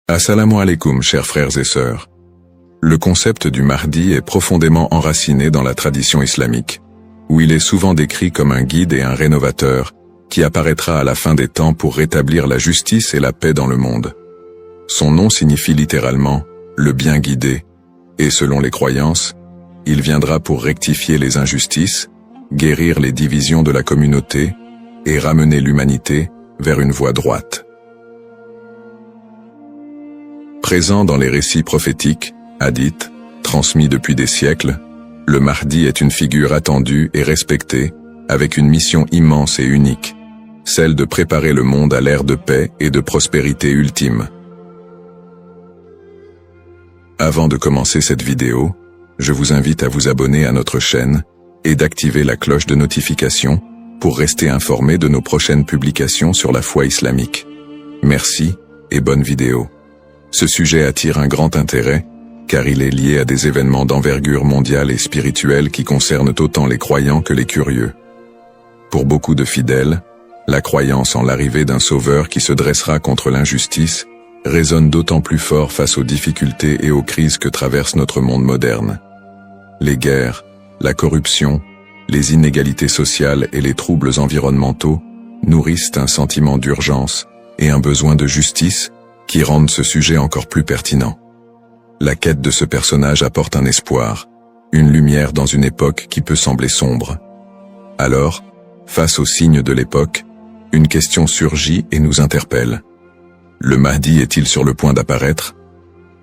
Assalamu alaikum, chers frères et sœurs. Le concept du Mahdi est profondément enraciné dans la tradition islamique, où il est souvent décrit comme un guide et un rénovateur, qui apparaîtra à la fin des temps pour rétablir la justice et la paix dans le monde. Son nom signifie littéralement « le bien guidé », et selon les croyances, il viendra pour rectifier les injustices, guérir les divisions de la communauté et ramener l'humanité vers une voie droite. Présent dans les récits prophétiques, hadiths, transmis depuis des siècles, le Mahdi est une figure attendue et respectée, avec une mission immense et unique, celle de préparer le monde à l'ère de paix et de prospérité ultime. Avant de commencer cette vidéo, je vous invite à vous abonner à notre chaîne et d'activer la cloche de notification pour rester informé de nos prochaines publications sur la foi islamique. Merci et bonne vidéo. Ce sujet attire un grand intérêt, car il est lié à des événements d'envergure mondiale et spirituelle qui concernent autant les croyants que les curieux. Pour beaucoup de fidèles, la croyance en l'arrivée d'un sauveur qui se dressera contre l'injustice résonne d'autant plus fort face aux difficultés et aux crises que traverse notre monde moderne. Les guerres, la corruption, les inégalités sociales et les troubles environnementaux nourrissent un sentiment d'urgence et un besoin de justice qui rendent ce sujet encore plus pertinent. La quête de ce personnage apporte un espoir, une lumière dans une époque qui peut sembler sombre. Alors, face aux signes de l'époque, une question surgit et nous interpelle. Le Mahdi est-il sur le point d'apparaître?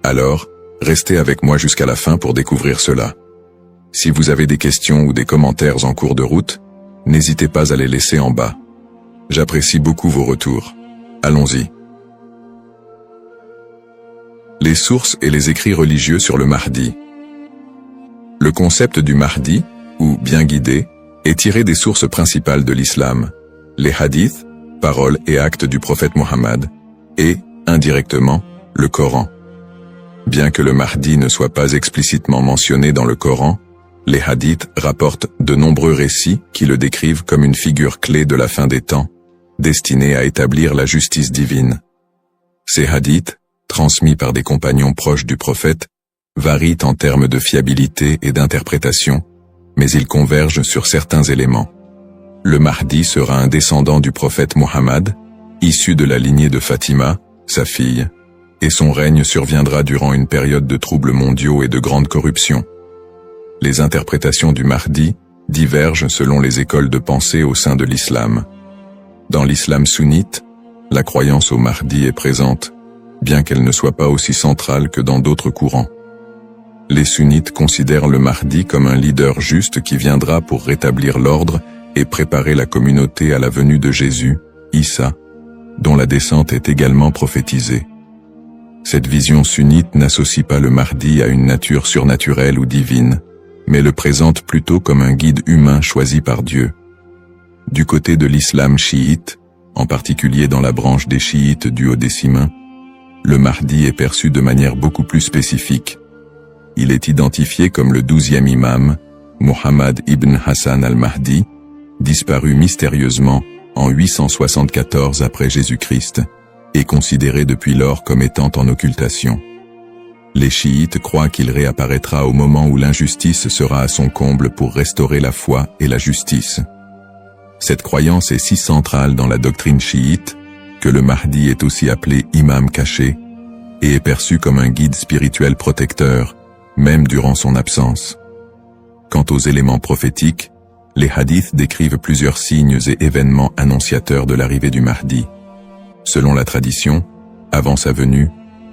Alors, restez avec moi jusqu'à la fin pour découvrir cela. Si vous avez des questions ou des commentaires en cours de route, n'hésitez pas à les laisser en bas. J'apprécie beaucoup vos retours. Allons-y. Les sources et les écrits religieux sur le Mahdi. Le concept du Mahdi, ou bien guidé, est tiré des sources principales de l'islam, les hadiths, paroles et actes du prophète Mohammed, et, indirectement, le Coran. Bien que le Mahdi ne soit pas explicitement mentionné dans le Coran, les hadiths rapportent de nombreux récits qui le décrivent comme une figure clé de la fin des temps, destinée à établir la justice divine. Ces hadiths, transmis par des compagnons proches du prophète, varient en termes de fiabilité et d'interprétation, mais ils convergent sur certains éléments. Le Mahdi sera un descendant du prophète Mohammed, issu de la lignée de Fatima, sa fille, et son règne surviendra durant une période de troubles mondiaux et de grande corruption. Les interprétations du Mahdi divergent selon les écoles de pensée au sein de l'islam. Dans l'islam sunnite, la croyance au Mahdi est présente, bien qu'elle ne soit pas aussi centrale que dans d'autres courants. Les sunnites considèrent le Mahdi comme un leader juste qui viendra pour rétablir l'ordre et préparer la communauté à la venue de Jésus, Issa, dont la descente est également prophétisée. Cette vision sunnite n'associe pas le Mahdi à une nature surnaturelle ou divine, mais le présente plutôt comme un guide humain choisi par Dieu. Du côté de l'islam chiite, en particulier dans la branche des chiites duodécimains, le Mahdi est perçu de manière beaucoup plus spécifique. Il est identifié comme le 12e imam, Muhammad ibn Hassan al-Mahdi, disparu mystérieusement en 874 après Jésus-Christ, et considéré depuis lors comme étant en occultation. Les chiites croient qu'il réapparaîtra au moment où l'injustice sera à son comble pour restaurer la foi et la justice. Cette croyance est si centrale dans la doctrine chiite que le Mahdi est aussi appelé imam caché et est perçu comme un guide spirituel protecteur, même durant son absence. Quant aux éléments prophétiques, les hadiths décrivent plusieurs signes et événements annonciateurs de l'arrivée du Mahdi. Selon la tradition, avant sa venue,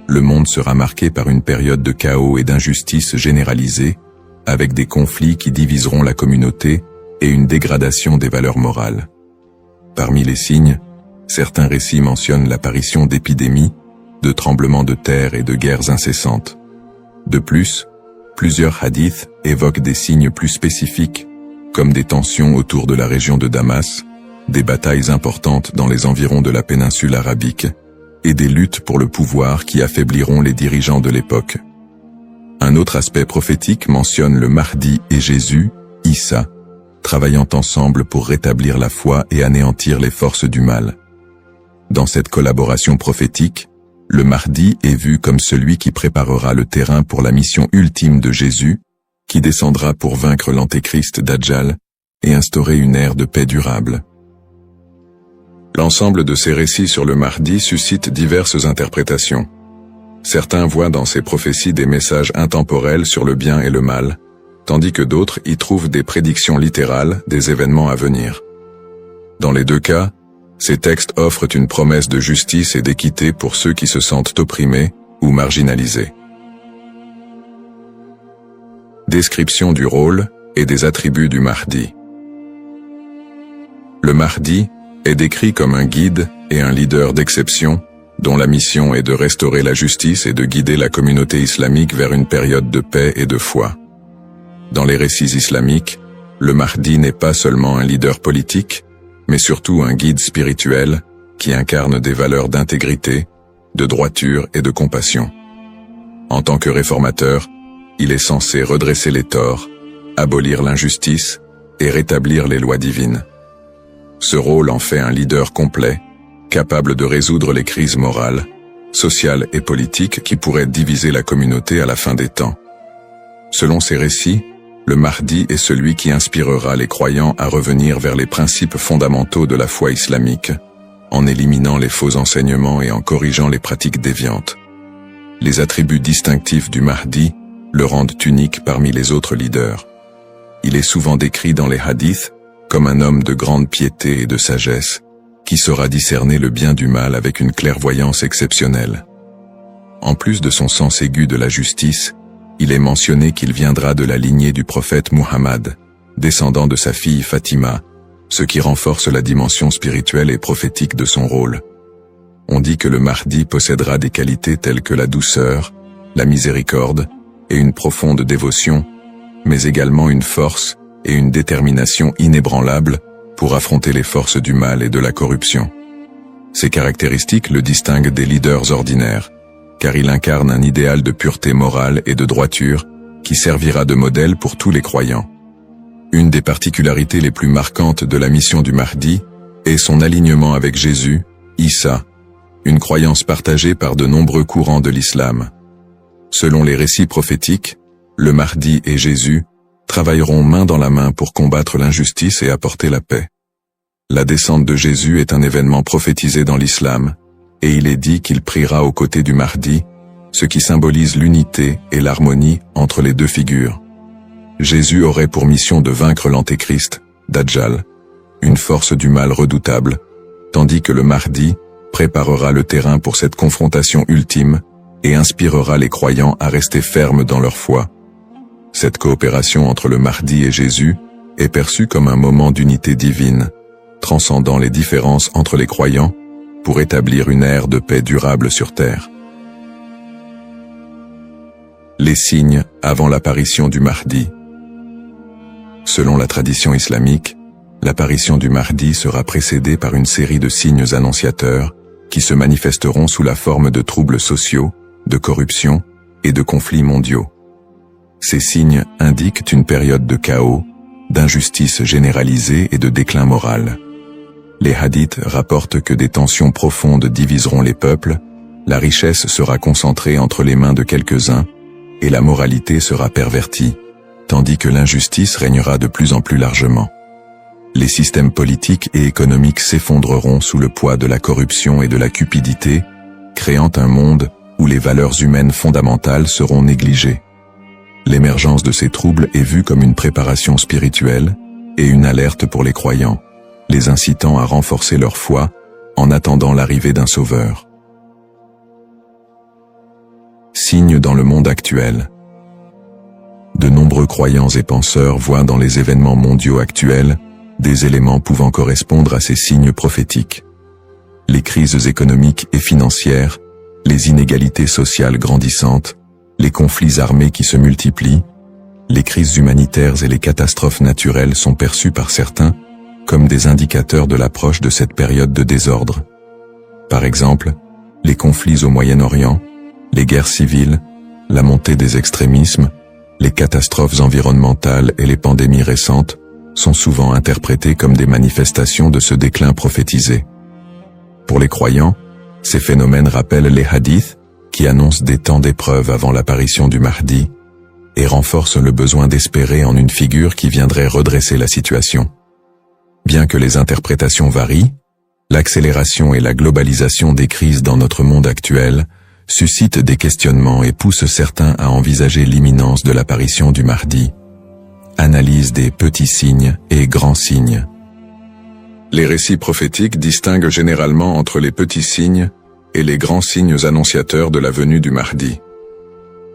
le monde sera marqué par une période de chaos et d'injustice généralisée, avec des conflits qui diviseront la communauté et une dégradation des valeurs morales. Parmi les signes, certains récits mentionnent l'apparition d'épidémies, de tremblements de terre et de guerres incessantes. De plus, plusieurs hadiths évoquent des signes plus spécifiques, comme des tensions autour de la région de Damas, des batailles importantes dans les environs de la péninsule arabique, et des luttes pour le pouvoir qui affaibliront les dirigeants de l'époque. Un autre aspect prophétique mentionne le Mahdi et Jésus, Issa, travaillant ensemble pour rétablir la foi et anéantir les forces du mal. Dans cette collaboration prophétique, le Mahdi est vu comme celui qui préparera le terrain pour la mission ultime de Jésus, qui descendra pour vaincre l'antéchrist Dajjal et instaurer une ère de paix durable. L'ensemble de ces récits sur le Mahdi suscite diverses interprétations. Certains voient dans ces prophéties des messages intemporels sur le bien et le mal, tandis que d'autres y trouvent des prédictions littérales des événements à venir. Dans les deux cas, ces textes offrent une promesse de justice et d'équité pour ceux qui se sentent opprimés ou marginalisés. Description du rôle et des attributs du Mahdi. Le Mahdi est décrit comme un guide et un leader d'exception, dont la mission est de restaurer la justice et de guider la communauté islamique vers une période de paix et de foi. Dans les récits islamiques, le Mahdi n'est pas seulement un leader politique, mais surtout un guide spirituel qui incarne des valeurs d'intégrité, de droiture et de compassion. En tant que réformateur, il est censé redresser les torts, abolir l'injustice et rétablir les lois divines. Ce rôle en fait un leader complet, capable de résoudre les crises morales, sociales et politiques qui pourraient diviser la communauté à la fin des temps. Selon ces récits, le Mahdi est celui qui inspirera les croyants à revenir vers les principes fondamentaux de la foi islamique, en éliminant les faux enseignements et en corrigeant les pratiques déviantes. Les attributs distinctifs du Mahdi le rendent unique parmi les autres leaders. Il est souvent décrit dans les hadiths comme un homme de grande piété et de sagesse, qui saura discerner le bien du mal avec une clairvoyance exceptionnelle. En plus de son sens aigu de la justice, il est mentionné qu'il viendra de la lignée du prophète Muhammad, descendant de sa fille Fatima, ce qui renforce la dimension spirituelle et prophétique de son rôle. On dit que le Mahdi possédera des qualités telles que la douceur, la miséricorde et une profonde dévotion, mais également une force et une détermination inébranlables pour affronter les forces du mal et de la corruption. Ces caractéristiques le distinguent des leaders ordinaires, car il incarne un idéal de pureté morale et de droiture qui servira de modèle pour tous les croyants. Une des particularités les plus marquantes de la mission du Mahdi est son alignement avec Jésus, Issa, une croyance partagée par de nombreux courants de l'islam. Selon les récits prophétiques, le Mahdi et Jésus travailleront main dans la main pour combattre l'injustice et apporter la paix. La descente de Jésus est un événement prophétisé dans l'islam, et il est dit qu'il priera aux côtés du Mahdi, ce qui symbolise l'unité et l'harmonie entre les deux figures. Jésus aurait pour mission de vaincre l'antéchrist, Dajjal, une force du mal redoutable, tandis que le Mahdi préparera le terrain pour cette confrontation ultime et inspirera les croyants à rester fermes dans leur foi. Cette coopération entre le Mahdi et Jésus est perçue comme un moment d'unité divine, transcendant les différences entre les croyants pour établir une ère de paix durable sur terre. Les signes avant l'apparition du Mahdi. Selon la tradition islamique, l'apparition du Mahdi sera précédée par une série de signes annonciateurs qui se manifesteront sous la forme de troubles sociaux, de corruption et de conflits mondiaux. Ces signes indiquent une période de chaos, d'injustice généralisée et de déclin moral. Les hadiths rapportent que des tensions profondes diviseront les peuples, la richesse sera concentrée entre les mains de quelques-uns, et la moralité sera pervertie, tandis que l'injustice régnera de plus en plus largement. Les systèmes politiques et économiques s'effondreront sous le poids de la corruption et de la cupidité, créant un monde où les valeurs humaines fondamentales seront négligées. L'émergence de ces troubles est vue comme une préparation spirituelle et une alerte pour les croyants, les incitant à renforcer leur foi en attendant l'arrivée d'un sauveur. Signes dans le monde actuel. De nombreux croyants et penseurs voient dans les événements mondiaux actuels des éléments pouvant correspondre à ces signes prophétiques. Les crises économiques et financières, les inégalités sociales grandissantes, les conflits armés qui se multiplient, les crises humanitaires et les catastrophes naturelles sont perçus par certains comme des indicateurs de l'approche de cette période de désordre. Par exemple, les conflits au Moyen-Orient, les guerres civiles, la montée des extrémismes, les catastrophes environnementales et les pandémies récentes sont souvent interprétés comme des manifestations de ce déclin prophétisé. Pour les croyants, Ces phénomènes rappellent les hadiths, qui annoncent des temps d'épreuve avant l'apparition du Mahdi, et renforcent le besoin d'espérer en une figure qui viendrait redresser la situation. Bien que les interprétations varient, l'accélération et la globalisation des crises dans notre monde actuel suscitent des questionnements et poussent certains à envisager l'imminence de l'apparition du Mahdi. Analyse des petits signes et grands signes. Les récits prophétiques distinguent généralement entre les petits signes et les grands signes annonciateurs de la venue du Mahdi.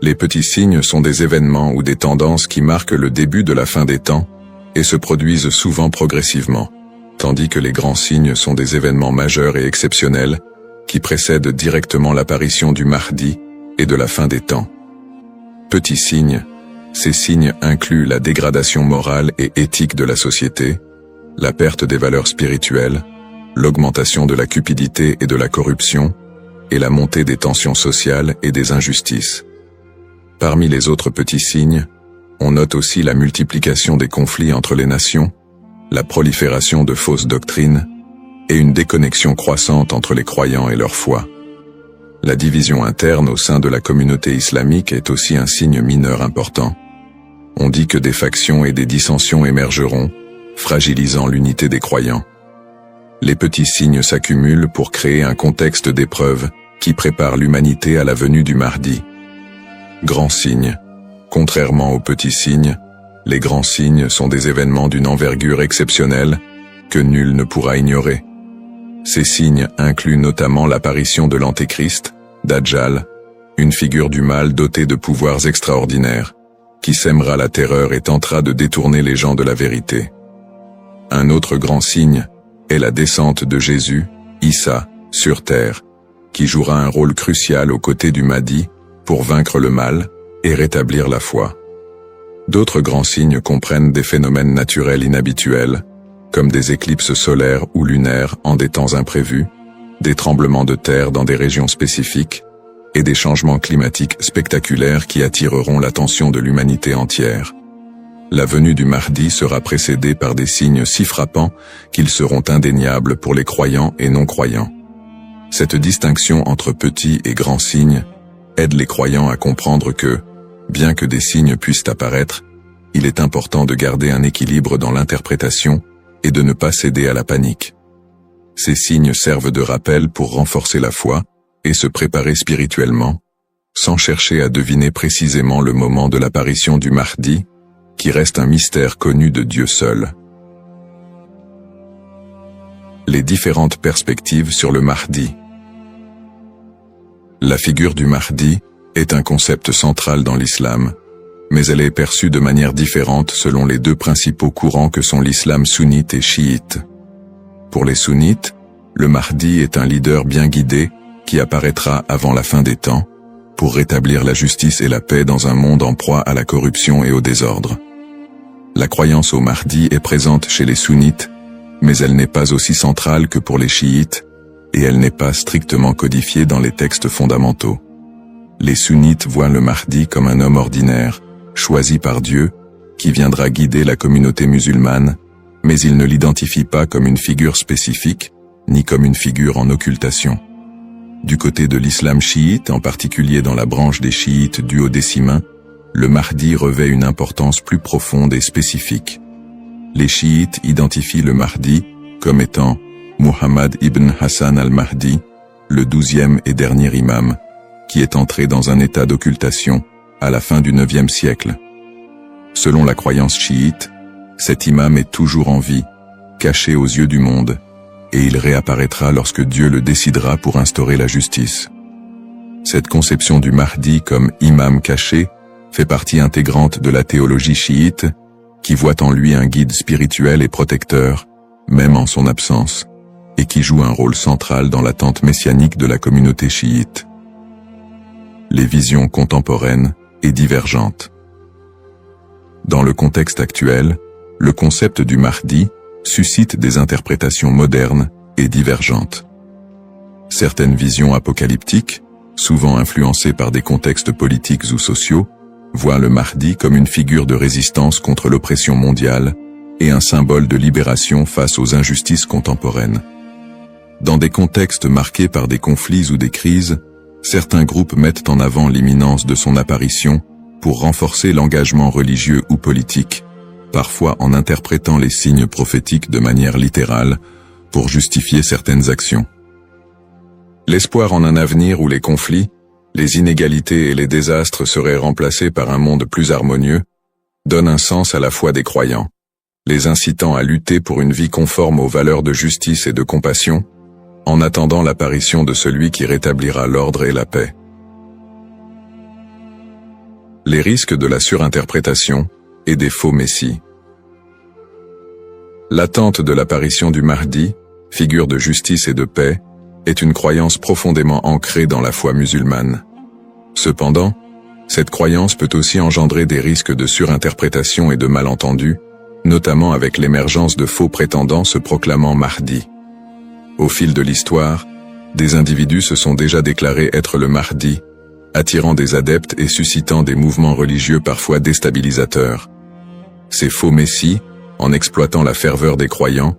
Les petits signes sont des événements ou des tendances qui marquent le début de la fin des temps et se produisent souvent progressivement, tandis que les grands signes sont des événements majeurs et exceptionnels qui précèdent directement l'apparition du Mahdi et de la fin des temps. Petits signes, ces signes incluent la dégradation morale et éthique de la société, la perte des valeurs spirituelles, l'augmentation de la cupidité et de la corruption, et la montée des tensions sociales et des injustices. Parmi les autres petits signes, on note aussi la multiplication des conflits entre les nations, la prolifération de fausses doctrines, et une déconnexion croissante entre les croyants et leur foi. La division interne au sein de la communauté islamique est aussi un signe mineur important. On dit que des factions et des dissensions émergeront, fragilisant l'unité des croyants. Les petits signes s'accumulent pour créer un contexte d'épreuve qui prépare l'humanité à la venue du Mahdi. Grands signes. Contrairement aux petits signes, les grands signes sont des événements d'une envergure exceptionnelle que nul ne pourra ignorer. Ces signes incluent notamment l'apparition de l'Antéchrist, Dajjal, une figure du mal dotée de pouvoirs extraordinaires, qui sèmera la terreur et tentera de détourner les gens de la vérité. Un autre grand signe est la descente de Jésus, Issa, sur terre, qui jouera un rôle crucial aux côtés du Mahdi pour vaincre le mal et rétablir la foi. D'autres grands signes comprennent des phénomènes naturels inhabituels, comme des éclipses solaires ou lunaires en des temps imprévus, des tremblements de terre dans des régions spécifiques, et des changements climatiques spectaculaires qui attireront l'attention de l'humanité entière. La venue du Mahdi sera précédée par des signes si frappants qu'ils seront indéniables pour les croyants et non-croyants. Cette distinction entre petits et grands signes aide les croyants à comprendre que, bien que des signes puissent apparaître, il est important de garder un équilibre dans l'interprétation et de ne pas céder à la panique. Ces signes servent de rappel pour renforcer la foi et se préparer spirituellement, sans chercher à deviner précisément le moment de l'apparition du Mahdi, qui reste un mystère connu de Dieu seul. Les différentes perspectives sur le Mahdi. La figure du Mahdi est un concept central dans l'islam, mais elle est perçue de manière différente selon les deux principaux courants que sont l'islam sunnite et chiite. Pour les sunnites, le Mahdi est un leader bien guidé qui apparaîtra avant la fin des temps, pour rétablir la justice et la paix dans un monde en proie à la corruption et au désordre. La croyance au Mahdi est présente chez les sunnites, mais elle n'est pas aussi centrale que pour les chiites, et elle n'est pas strictement codifiée dans les textes fondamentaux. Les sunnites voient le Mahdi comme un homme ordinaire, choisi par Dieu, qui viendra guider la communauté musulmane, mais ils ne l'identifient pas comme une figure spécifique, ni comme une figure en occultation. Du côté de l'islam chiite, en particulier dans la branche des chiites duodécimains, le Mahdi revêt une importance plus profonde et spécifique. Les chiites identifient le Mahdi comme étant Muhammad ibn Hassan al-Mahdi, le 12e et dernier imam, qui est entré dans un état d'occultation à la fin du 9e siècle. Selon la croyance chiite, cet imam est toujours en vie, caché aux yeux du monde, et il réapparaîtra lorsque Dieu le décidera pour instaurer la justice. Cette conception du Mahdi comme imam caché fait partie intégrante de la théologie chiite, qui voit en lui un guide spirituel et protecteur, même en son absence, et qui joue un rôle central dans l'attente messianique de la communauté chiite. Les visions contemporaines et divergentes. Dans le contexte actuel, le concept du Mahdi suscite des interprétations modernes et divergentes. Certaines visions apocalyptiques, souvent influencées par des contextes politiques ou sociaux, voient le Mahdi comme une figure de résistance contre l'oppression mondiale et un symbole de libération face aux injustices contemporaines. Dans des contextes marqués par des conflits ou des crises, certains groupes mettent en avant l'imminence de son apparition pour renforcer l'engagement religieux ou politique, parfois en interprétant les signes prophétiques de manière littérale pour justifier certaines actions. L'espoir en un avenir où les conflits, les inégalités et les désastres seraient remplacés par un monde plus harmonieux donne un sens à la foi des croyants, les incitant à lutter pour une vie conforme aux valeurs de justice et de compassion, en attendant l'apparition de celui qui rétablira l'ordre et la paix. Les risques de la surinterprétation et des faux messies. L'attente de l'apparition du Mahdi, figure de justice et de paix, est une croyance profondément ancrée dans la foi musulmane. Cependant, cette croyance peut aussi engendrer des risques de surinterprétation et de malentendus, notamment avec l'émergence de faux prétendants se proclamant Mahdi. Au fil de l'histoire, des individus se sont déjà déclarés être le Mahdi, attirant des adeptes et suscitant des mouvements religieux parfois déstabilisateurs. Ces faux messies, en exploitant la ferveur des croyants,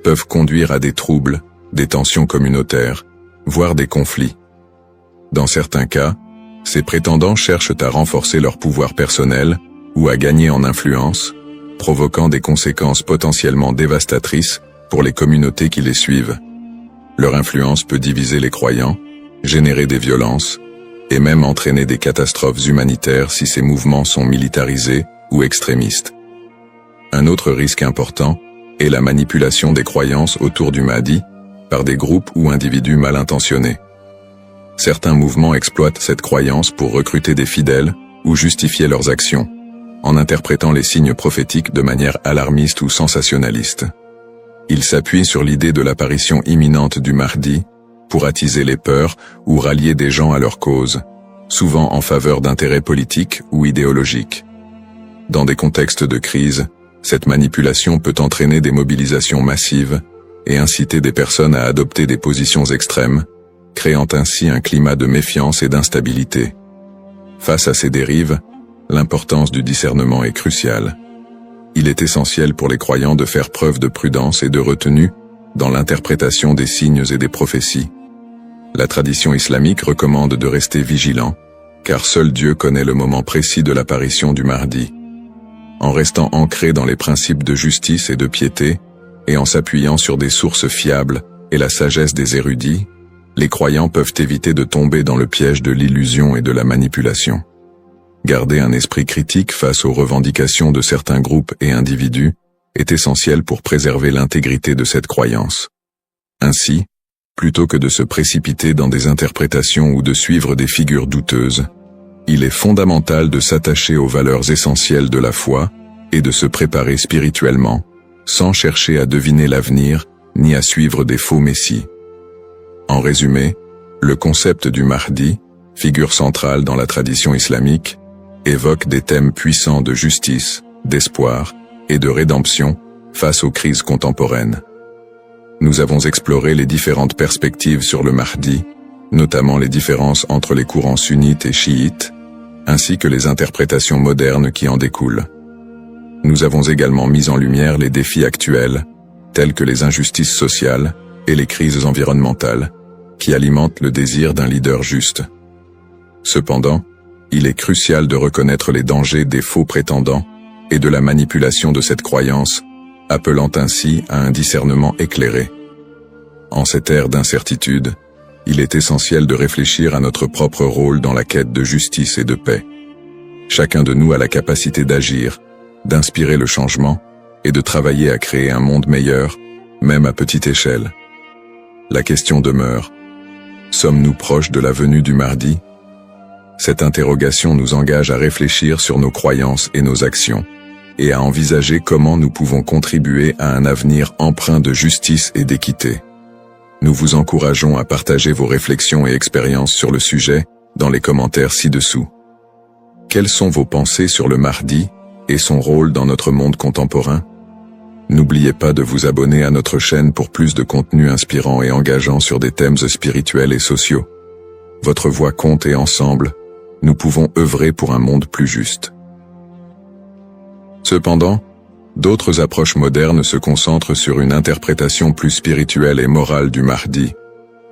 peuvent conduire à des troubles, des tensions communautaires, voire des conflits. Dans certains cas, ces prétendants cherchent à renforcer leur pouvoir personnel ou à gagner en influence, provoquant des conséquences potentiellement dévastatrices pour les communautés qui les suivent. Leur influence peut diviser les croyants, générer des violences, et même entraîner des catastrophes humanitaires si ces mouvements sont militarisés ou extrémistes. Un autre risque important est la manipulation des croyances autour du Mahdi par des groupes ou individus mal intentionnés. Certains mouvements exploitent cette croyance pour recruter des fidèles ou justifier leurs actions, en interprétant les signes prophétiques de manière alarmiste ou sensationnaliste. Ils s'appuient sur l'idée de l'apparition imminente du Mahdi pour attiser les peurs ou rallier des gens à leur cause, souvent en faveur d'intérêts politiques ou idéologiques. Dans des contextes de crise, cette manipulation peut entraîner des mobilisations massives et inciter des personnes à adopter des positions extrêmes, créant ainsi un climat de méfiance et d'instabilité. Face à ces dérives, l'importance du discernement est cruciale. Il est essentiel pour les croyants de faire preuve de prudence et de retenue dans l'interprétation des signes et des prophéties. La tradition islamique recommande de rester vigilant, car seul Dieu connaît le moment précis de l'apparition du Mahdi. En restant ancré dans les principes de justice et de piété, et en s'appuyant sur des sources fiables et la sagesse des érudits, les croyants peuvent éviter de tomber dans le piège de l'illusion et de la manipulation. Garder un esprit critique face aux revendications de certains groupes et individus est essentiel pour préserver l'intégrité de cette croyance. Ainsi, plutôt que de se précipiter dans des interprétations ou de suivre des figures douteuses, il est fondamental de s'attacher aux valeurs essentielles de la foi et de se préparer spirituellement, sans chercher à deviner l'avenir ni à suivre des faux messies. En résumé, le concept du Mahdi, figure centrale dans la tradition islamique, évoque des thèmes puissants de justice, d'espoir et de rédemption face aux crises contemporaines. Nous avons exploré les différentes perspectives sur le Mahdi, notamment les différences entre les courants sunnites et chiites, ainsi que les interprétations modernes qui en découlent. Nous avons également mis en lumière les défis actuels, tels que les injustices sociales et les crises environnementales, qui alimentent le désir d'un leader juste. Cependant, il est crucial de reconnaître les dangers des faux prétendants et de la manipulation de cette croyance, appelant ainsi à un discernement éclairé. En cette ère d'incertitude, il est essentiel de réfléchir à notre propre rôle dans la quête de justice et de paix. Chacun de nous a la capacité d'agir, d'inspirer le changement et de travailler à créer un monde meilleur, même à petite échelle. La question demeure: sommes-nous proches de la venue du Mahdi? Cette interrogation nous engage à réfléchir sur nos croyances et nos actions, et à envisager comment nous pouvons contribuer à un avenir empreint de justice et d'équité. Nous vous encourageons à partager vos réflexions et expériences sur le sujet dans les commentaires ci-dessous. Quelles sont vos pensées sur le Mahdi et son rôle dans notre monde contemporain? N'oubliez pas de vous abonner à notre chaîne pour plus de contenu inspirant et engageant sur des thèmes spirituels et sociaux. Votre voix compte et ensemble, nous pouvons œuvrer pour un monde plus juste. Cependant, D'autres approches modernes se concentrent sur une interprétation plus spirituelle et morale du Mahdi,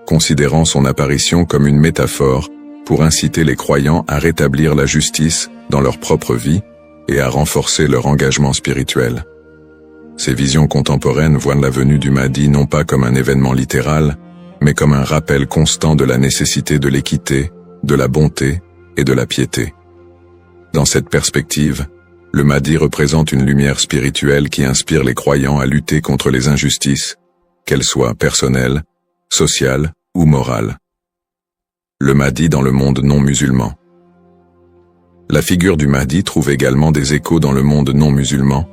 considérant son apparition comme une métaphore pour inciter les croyants à rétablir la justice dans leur propre vie et à renforcer leur engagement spirituel. Ces visions contemporaines voient la venue du Mahdi non pas comme un événement littéral, mais comme un rappel constant de la nécessité de l'équité, de la bonté et de la piété. Dans cette perspective, le Mahdi représente une lumière spirituelle qui inspire les croyants à lutter contre les injustices, qu'elles soient personnelles, sociales ou morales. Le Mahdi dans le monde non musulman. La figure du Mahdi trouve également des échos dans le monde non musulman,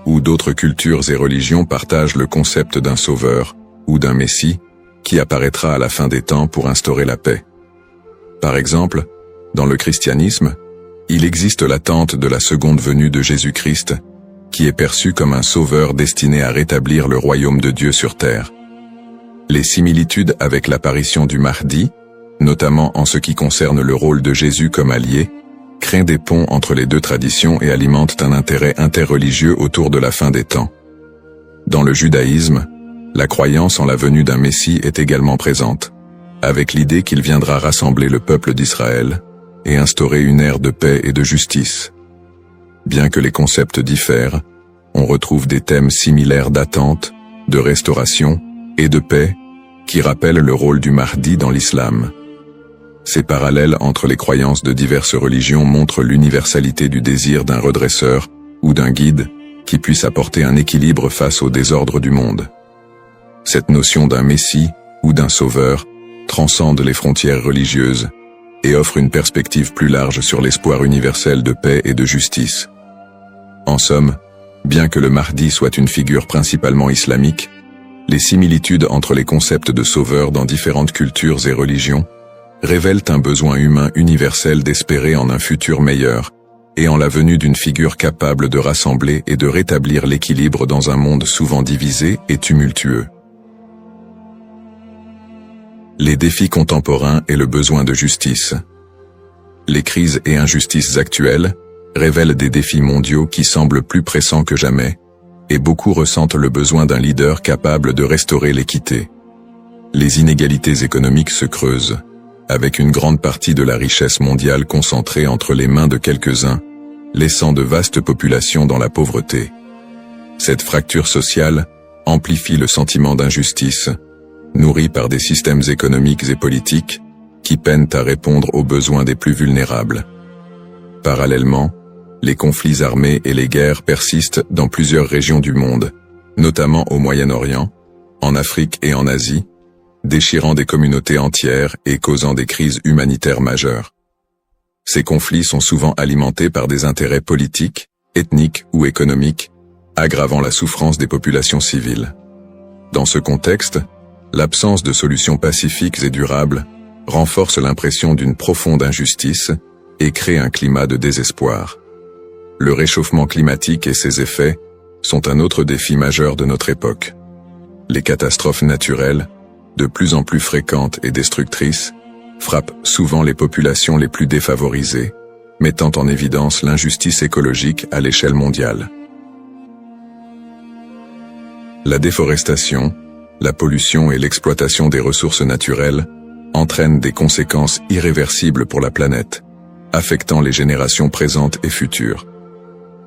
où d'autres cultures et religions partagent le concept d'un sauveur ou d'un messie qui apparaîtra à la fin des temps pour instaurer la paix. Par exemple, dans le christianisme, il existe l'attente de la seconde venue de Jésus-Christ, qui est perçu comme un sauveur destiné à rétablir le royaume de Dieu sur terre. Les similitudes avec l'apparition du Mahdi, notamment en ce qui concerne le rôle de Jésus comme allié, créent des ponts entre les deux traditions et alimentent un intérêt interreligieux autour de la fin des temps. Dans le judaïsme, la croyance en la venue d'un Messie est également présente, avec l'idée qu'il viendra rassembler le peuple d'Israël et instaurer une ère de paix et de justice. Bien que les concepts diffèrent, on retrouve des thèmes similaires d'attente, de restauration et de paix qui rappellent le rôle du Mahdi dans l'islam. Ces parallèles entre les croyances de diverses religions montrent l'universalité du désir d'un redresseur ou d'un guide qui puisse apporter un équilibre face au désordre du monde. Cette notion d'un messie ou d'un sauveur transcende les frontières religieuses et offre une perspective plus large sur l'espoir universel de paix et de justice. En somme, bien que le Mahdi soit une figure principalement islamique, les similitudes entre les concepts de sauveur dans différentes cultures et religions révèlent un besoin humain universel d'espérer en un futur meilleur et en la venue d'une figure capable de rassembler et de rétablir l'équilibre dans un monde souvent divisé et tumultueux. Les défis contemporains et le besoin de justice. Les crises et injustices actuelles révèlent des défis mondiaux qui semblent plus pressants que jamais, et beaucoup ressentent le besoin d'un leader capable de restaurer l'équité. Les inégalités économiques se creusent, avec une grande partie de la richesse mondiale concentrée entre les mains de quelques-uns, laissant de vastes populations dans la pauvreté. Cette fracture sociale amplifie le sentiment d'injustice, nourri par des systèmes économiques et politiques qui peinent à répondre aux besoins des plus vulnérables. Parallèlement, les conflits armés et les guerres persistent dans plusieurs régions du monde, notamment au Moyen-Orient, en Afrique et en Asie, déchirant des communautés entières et causant des crises humanitaires majeures. Ces conflits sont souvent alimentés par des intérêts politiques, ethniques ou économiques, aggravant la souffrance des populations civiles. Dans ce contexte, l'absence de solutions pacifiques et durables renforce l'impression d'une profonde injustice et crée un climat de désespoir. Le réchauffement climatique et ses effets sont un autre défi majeur de notre époque. Les catastrophes naturelles, de plus en plus fréquentes et destructrices, frappent souvent les populations les plus défavorisées, mettant en évidence l'injustice écologique à l'échelle mondiale. La déforestation, la pollution et l'exploitation des ressources naturelles entraînent des conséquences irréversibles pour la planète, affectant les générations présentes et futures.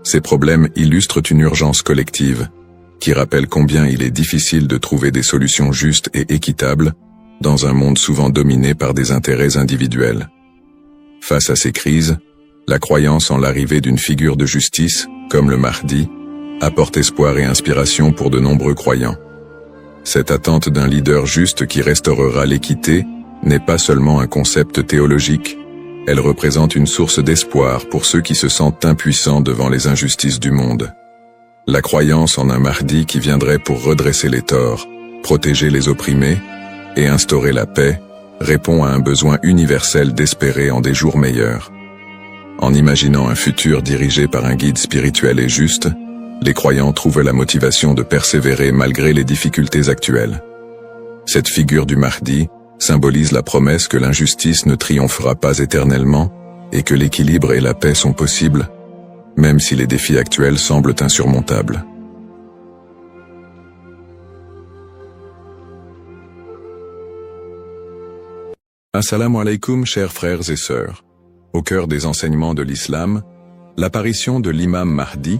Ces problèmes illustrent une urgence collective, qui rappelle combien il est difficile de trouver des solutions justes et équitables dans un monde souvent dominé par des intérêts individuels. Face à ces crises, la croyance en l'arrivée d'une figure de justice, comme le Mahdi, apporte espoir et inspiration pour de nombreux croyants. Cette attente d'un leader juste qui restaurera l'équité n'est pas seulement un concept théologique, elle représente une source d'espoir pour ceux qui se sentent impuissants devant les injustices du monde. La croyance en un Mahdi qui viendrait pour redresser les torts, protéger les opprimés et instaurer la paix répond à un besoin universel d'espérer en des jours meilleurs. En imaginant un futur dirigé par un guide spirituel et juste, les croyants trouvent la motivation de persévérer malgré les difficultés actuelles. Cette figure du Mahdi symbolise la promesse que l'injustice ne triomphera pas éternellement et que l'équilibre et la paix sont possibles, même si les défis actuels semblent insurmontables. Assalamu alaikum, chers frères et sœurs. Au cœur des enseignements de l'islam, l'apparition de l'imam Mahdi,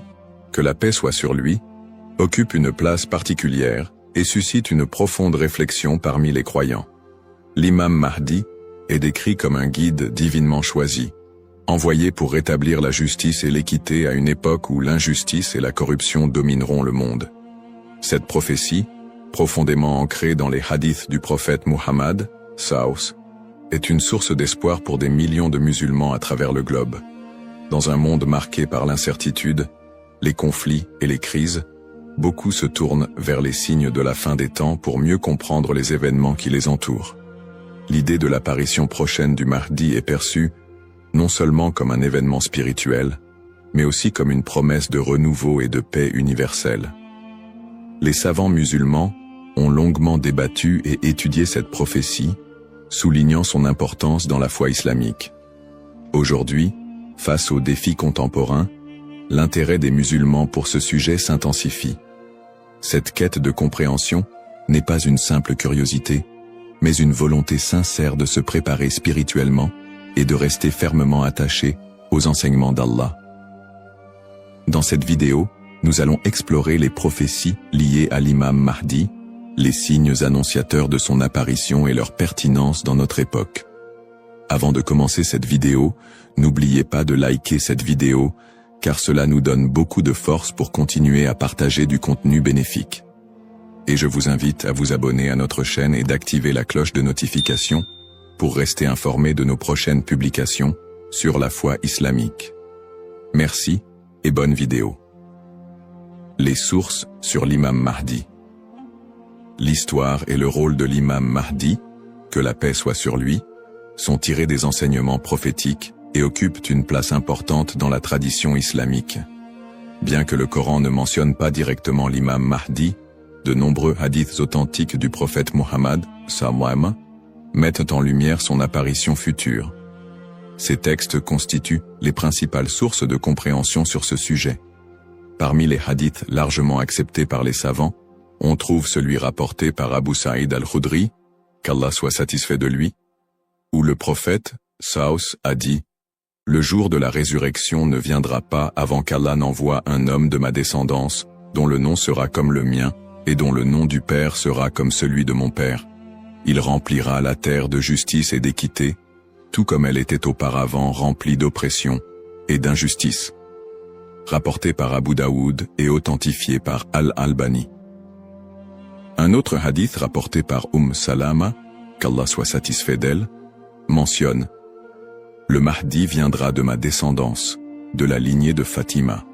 que la paix soit sur lui, occupe une place particulière et suscite une profonde réflexion parmi les croyants. L'imam Mahdi est décrit comme un guide divinement choisi, envoyé pour rétablir la justice et l'équité à une époque où l'injustice et la corruption domineront le monde. Cette prophétie, profondément ancrée dans les hadiths du prophète Muhammad, Saus, est une source d'espoir pour des millions de musulmans à travers le globe. Dans un monde marqué par l'incertitude, les conflits et les crises, beaucoup se tournent vers les signes de la fin des temps pour mieux comprendre les événements qui les entourent. L'idée de l'apparition prochaine du Mahdi est perçue non seulement comme un événement spirituel, mais aussi comme une promesse de renouveau et de paix universelle. Les savants musulmans ont longuement débattu et étudié cette prophétie, soulignant son importance dans la foi islamique. Aujourd'hui, face aux défis contemporains, l'intérêt des musulmans pour ce sujet s'intensifie. Cette quête de compréhension n'est pas une simple curiosité, mais une volonté sincère de se préparer spirituellement et de rester fermement attaché aux enseignements d'Allah. Dans cette vidéo, nous allons explorer les prophéties liées à l'imam Mahdi, les signes annonciateurs de son apparition et leur pertinence dans notre époque. Avant de commencer cette vidéo, n'oubliez pas de liker cette vidéo, car cela nous donne beaucoup de force pour continuer à partager du contenu bénéfique. Et je vous invite à vous abonner à notre chaîne et d'activer la cloche de notification pour rester informé de nos prochaines publications sur la foi islamique. Merci et bonne vidéo. Les sources sur l'imam Mahdi. L'histoire et le rôle de l'imam Mahdi, que la paix soit sur lui, sont tirés des enseignements prophétiques et occupent une place importante dans la tradition islamique. Bien que le Coran ne mentionne pas directement l'imam Mahdi, de nombreux hadiths authentiques du prophète Muhammad, sallam, mettent en lumière son apparition future. Ces textes constituent les principales sources de compréhension sur ce sujet. Parmi les hadiths largement acceptés par les savants, on trouve celui rapporté par Abu Saïd al-Khudri, qu'Allah soit satisfait de lui, où le prophète, Saus, a dit « Le jour de la résurrection ne viendra pas avant qu'Allah n'envoie un homme de ma descendance, dont le nom sera comme le mien, et dont le nom du Père sera comme celui de mon Père. Il remplira la terre de justice et d'équité, tout comme elle était auparavant remplie d'oppression et d'injustice. » Rapporté par Abu Daoud et authentifié par Al-Albani. Un autre hadith rapporté par Salama, qu'Allah soit satisfait d'elle, mentionne « Le Mahdi viendra de ma descendance, de la lignée de Fatima. »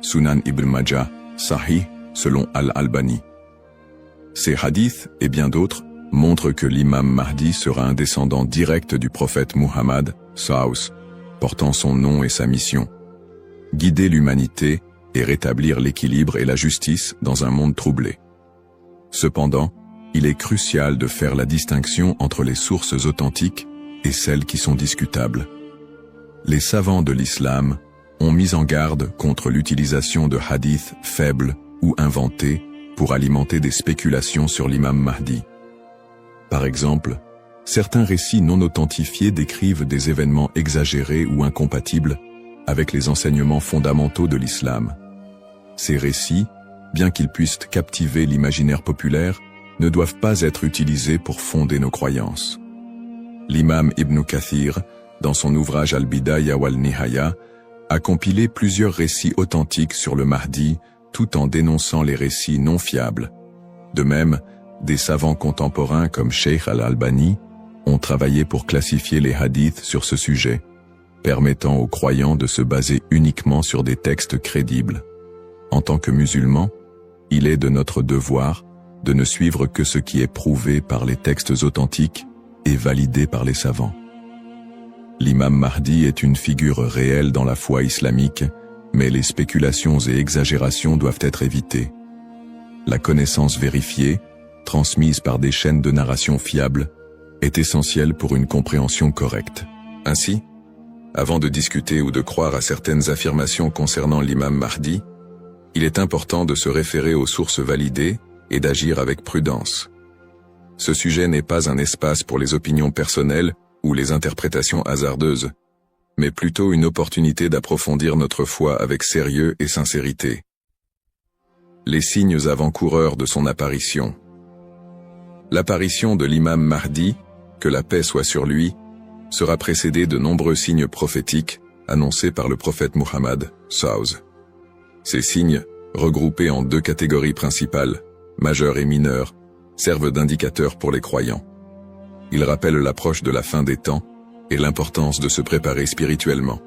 Sunan Ibn Majah, Sahih, selon Al-Albani. Ces hadiths, et bien d'autres, montrent que l'imam Mahdi sera un descendant direct du prophète Muhammad, Saus, portant son nom et sa mission. Guider l'humanité et rétablir l'équilibre et la justice dans un monde troublé. Cependant, il est crucial de faire la distinction entre les sources authentiques et celles qui sont discutables. Les savants de l'islam ont mis en garde contre l'utilisation de hadiths faibles ou inventés pour alimenter des spéculations sur l'imam Mahdi. Par exemple, certains récits non authentifiés décrivent des événements exagérés ou incompatibles avec les enseignements fondamentaux de l'islam. Ces récits, bien qu'ils puissent captiver l'imaginaire populaire, ne doivent pas être utilisés pour fonder nos croyances. L'imam Ibn Kathir, dans son ouvrage Al-Bidaya wal-Nihaya, a compilé plusieurs récits authentiques sur le Mahdi, tout en dénonçant les récits non fiables. De même, des savants contemporains comme Sheikh Al-Albani ont travaillé pour classifier les hadiths sur ce sujet, permettant aux croyants de se baser uniquement sur des textes crédibles. En tant que musulmans, il est de notre devoir de ne suivre que ce qui est prouvé par les textes authentiques et validé par les savants. L'imam Mahdi est une figure réelle dans la foi islamique, mais les spéculations et exagérations doivent être évitées. La connaissance vérifiée, transmise par des chaînes de narration fiables, est essentielle pour une compréhension correcte. Ainsi, Avant de discuter ou de croire à certaines affirmations concernant l'imam Mahdi, il est important de se référer aux sources validées et d'agir avec prudence. Ce sujet n'est pas un espace pour les opinions personnelles ou les interprétations hasardeuses, mais plutôt une opportunité d'approfondir notre foi avec sérieux et sincérité. Les signes avant-coureurs de son apparition. L'apparition de l'imam Mahdi, que la paix soit sur lui, sera précédée de nombreux signes prophétiques annoncés par le prophète Muhammad s.a.w. Ces signes, regroupés en deux catégories principales, majeurs et mineurs, servent d'indicateurs pour les croyants. Ils rappellent l'approche de la fin des temps et l'importance de se préparer spirituellement.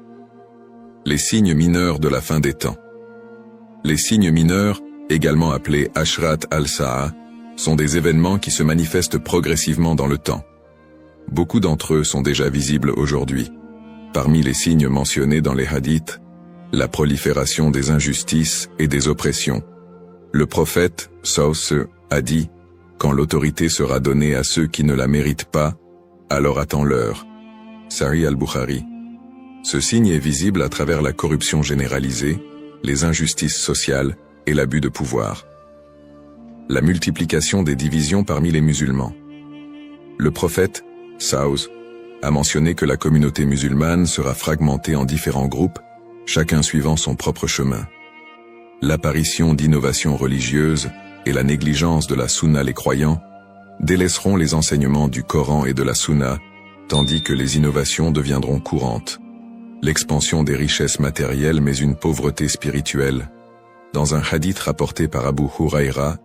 Les signes mineurs de la fin des temps. Les signes mineurs, également appelés Ashrat al-Sa'a, sont des événements qui se manifestent progressivement dans le temps. Beaucoup d'entre eux sont déjà visibles aujourd'hui. Parmi les signes mentionnés dans les hadiths, la prolifération des injustices et des oppressions. Le prophète, sallallahu a dit, « Quand l'autorité sera donnée à ceux qui ne la méritent pas, alors attends-leur. » Sahih al-Bukhari. Ce signe est visible à travers la corruption généralisée, les injustices sociales et l'abus de pouvoir. La multiplication des divisions parmi les musulmans. Le prophète, sallallahu, a mentionné que la communauté musulmane sera fragmentée en différents groupes, chacun suivant son propre chemin. L'apparition d'innovations religieuses et la négligence de la sunna les croyants délaisseront les enseignements du Coran et de la sunna, tandis que les innovations deviendront courantes. L'expansion des richesses matérielles mais une pauvreté spirituelle. Dans un hadith rapporté par Abu Huraira,